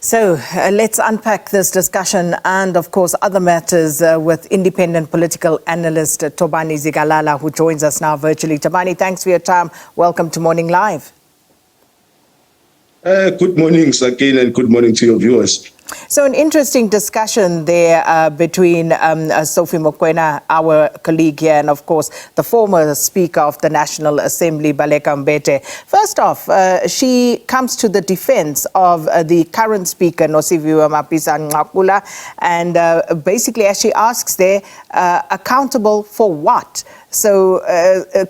So let's unpack this discussion and, of course, other matters with independent political analyst Thobani Zikalala, who joins us now virtually. Thobani, thanks for your time. Welcome to Morning Live. Good morning, Sakina, and good morning to your viewers. So an interesting discussion there between Sophie Mokoena, our colleague here, and of course the former Speaker of the National Assembly, Baleka Mbete. First off, she comes to the defense of the current Speaker, Nosiviwe Mapisa-Nqakula, and basically, as she asks there, accountable for what? So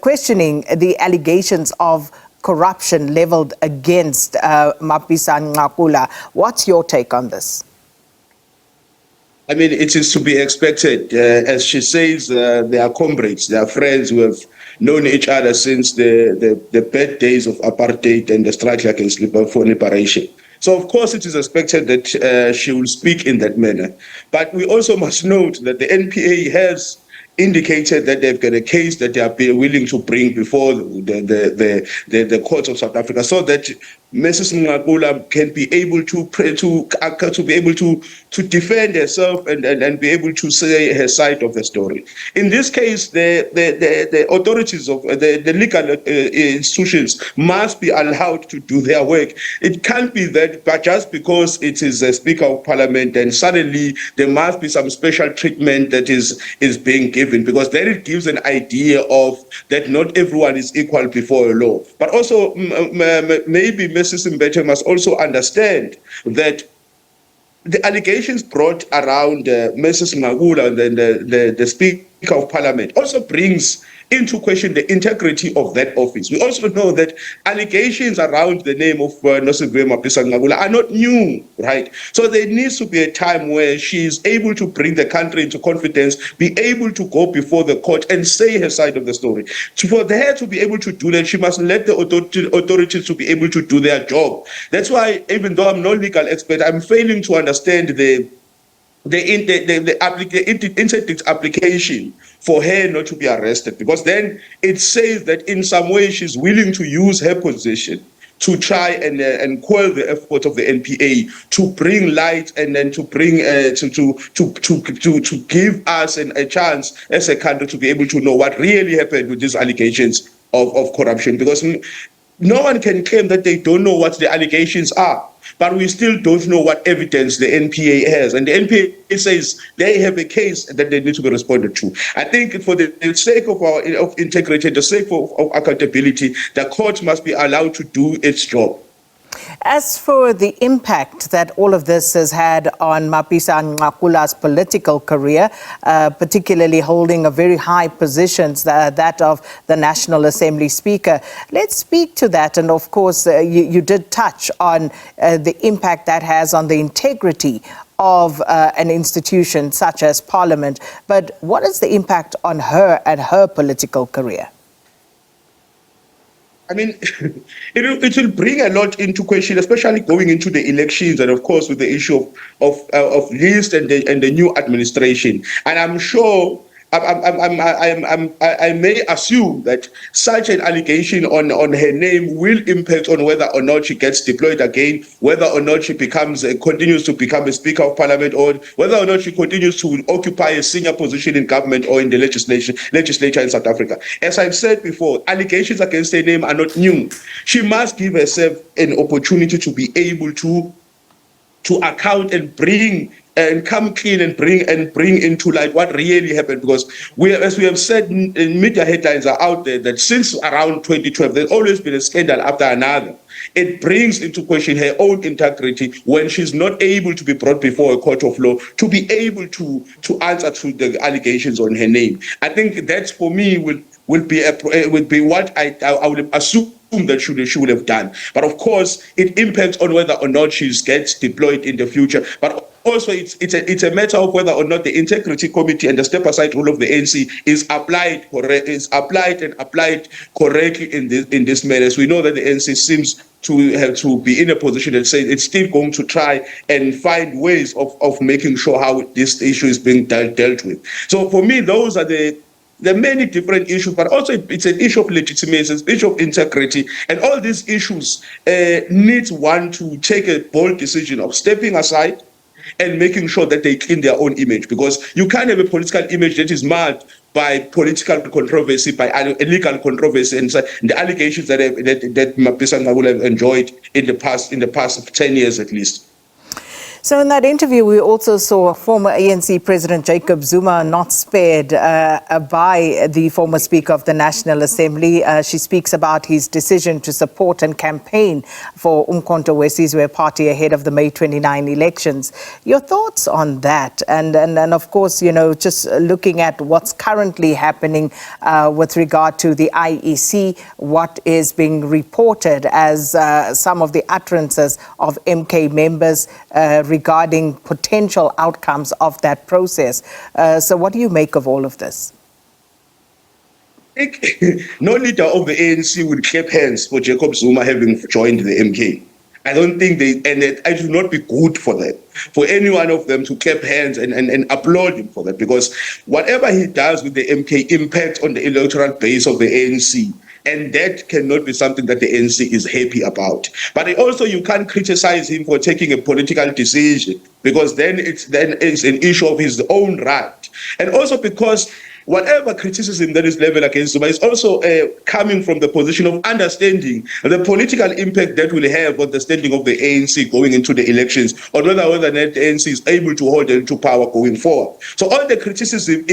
questioning the allegations of corruption leveled against Mapisa-Nqakula. What's your take on this? I mean, it is to be expected. As she says, they are comrades, they are friends who have known each other since the bad days of apartheid and the struggle against for liberation. So, of course, it is expected that she will speak in that manner. But we also must note that the NPA has indicated that they've got a case that they are willing to bring before the courts of South Africa, so that Mrs. Nqakula can be able to be able to defend herself and be able to say her side of the story. In this case, the authorities of the legal institutions must be allowed to do their work. It can't be that, but just because it is a Speaker of Parliament, and suddenly there must be some special treatment that is being given, because then it gives an idea of that not everyone is equal before a law. But also maybe Mrs. Mbete must also understand that the allegations brought around Mrs. Nqakula and the Speaker of Parliament also brings into question the integrity of that office. We also know that allegations around the name of Nosiviwe Mapisa-Nqakula are not new, right? So there needs to be a time where she is able to bring the country into confidence, be able to go before the court and say her side of the story. For her to be able to do that, she must let the authorities to be able to do their job. That's why, even though I'm no legal expert, I'm failing to understand the interdict application for her not to be arrested, because then it says that in some way she's willing to use her position to try and quell the effort of the NPA to bring light and then to bring to give us a chance as a country to be able to know what really happened with these allegations of corruption, because no one can claim that they don't know what the allegations are, but we still don't know what evidence the NPA has. And the NPA says they have a case that they need to be responded to. I think for the sake of integrity, the sake of accountability, the court must be allowed to do its job. As for the impact that all of this has had on Mapisa-Nqakula's political career, particularly holding a very high position, that of the National Assembly Speaker, let's speak to that. And of course, you did touch on the impact that has on the integrity of an institution such as Parliament. But what is the impact on her and her political career? I mean, it will bring a lot into question, especially going into the elections, and of course with the issue of list and the new administration. And I'm sure, I may assume that such an allegation on her name will impact on whether or not she gets deployed again, whether or not she continues to become a Speaker of Parliament, or whether or not she continues to occupy a senior position in government or in the legislature in South Africa. As I've said before, allegations against her name are not new. She must give herself an opportunity to be able to account and bring and come clean and bring into light what really happened, because as we have said, media headlines are out there that since around 2012 there's always been a scandal after another. It brings into question her own integrity when she's not able to be brought before a court of law to be able to answer to the allegations on her name. I think that's, for me, will be what I would assume that she would have done. But of course, it impacts on whether or not she gets deployed in the future. But also, it's a matter of whether or not the Integrity Committee and the step-aside rule of the ANC is applied correctly in this manner. As we know that the ANC seems to have to be in a position that says it's still going to try and find ways of making sure how this issue is being dealt with. So for me, those are the There are many different issues, but also it's an issue of legitimacy, it's an issue of integrity, and all these issues need one to take a bold decision of stepping aside and making sure that they clean their own image, because you can't have a political image that is marred by political controversy, by illegal controversy, and the allegations that Mapisa will have enjoyed in the past 10 years at least. So in that interview, we also saw former ANC President Jacob Zuma not spared by the former Speaker of the National Assembly. She speaks about his decision to support and campaign for Umkhonto weSizwe party ahead of the May 29 elections. Your thoughts on that? And of course, you know, just looking at what's currently happening with regard to the IEC, what is being reported as some of the utterances of MK members regarding potential outcomes of that process. So what do you make of all of this? No leader of the ANC would clap hands for Jacob Zuma having joined the MK. I don't think it would not be good for them, for any one of them to clap hands and applaud him for that, because whatever he does with the MK impacts on the electoral base of the ANC. And that cannot be something that the ANC is happy about. But also, you can't criticize him for taking a political decision, because then it's an issue of his own right. And also because whatever criticism that is leveled against Zuma is also coming from the position of understanding the political impact that will have on the standing of the ANC going into the elections, or whether or not the ANC is able to hold into power going forward. So all the criticism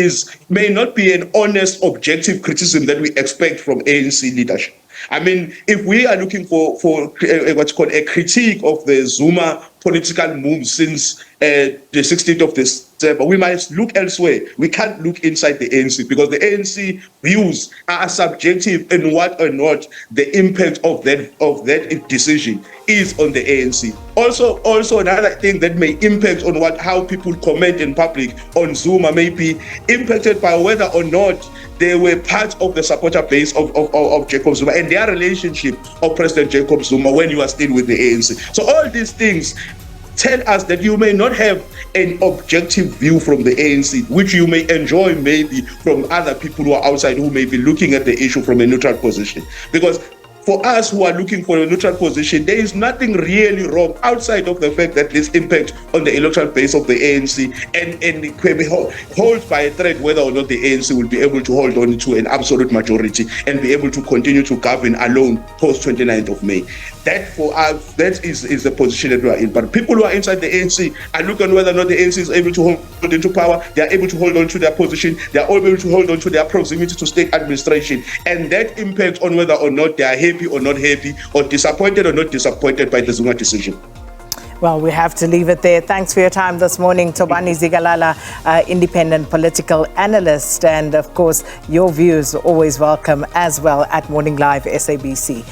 may not be an honest, objective criticism that we expect from ANC leadership. I mean, if we are looking for what's called a critique of the Zuma political move since the 16th of December, we must look elsewhere. We can't look inside the ANC, because the ANC views are subjective in what or not the impact of that decision is on the ANC. Also another thing that may impact on how people comment in public on Zuma may be impacted by whether or not they were part of the supporter base of Jacob Zuma and their relationship of President Jacob Zuma when you were still with the ANC. So all these things tell us that you may not have an objective view from the ANC, which you may enjoy maybe from other people who are outside, who may be looking at the issue from a neutral position. Because for us who are looking for a neutral position, there is nothing really wrong outside of the fact that this impact on the electoral base of the ANC and can be held by a threat whether or not the ANC will be able to hold on to an absolute majority and be able to continue to govern alone post 29th of May. That for us, that is the position that we are in. But people who are inside the ANC are looking whether or not the ANC is able to hold into power. They are able to hold on to their position. They are able to hold on to their proximity to state administration. And that impacts on whether or not they are happy or not happy, or disappointed or not disappointed by the Zuma decision. Well, we have to leave it there. Thanks for your time this morning, Thobani Zikalala, independent political analyst. And of course, your views are always welcome as well at Morning Live SABC.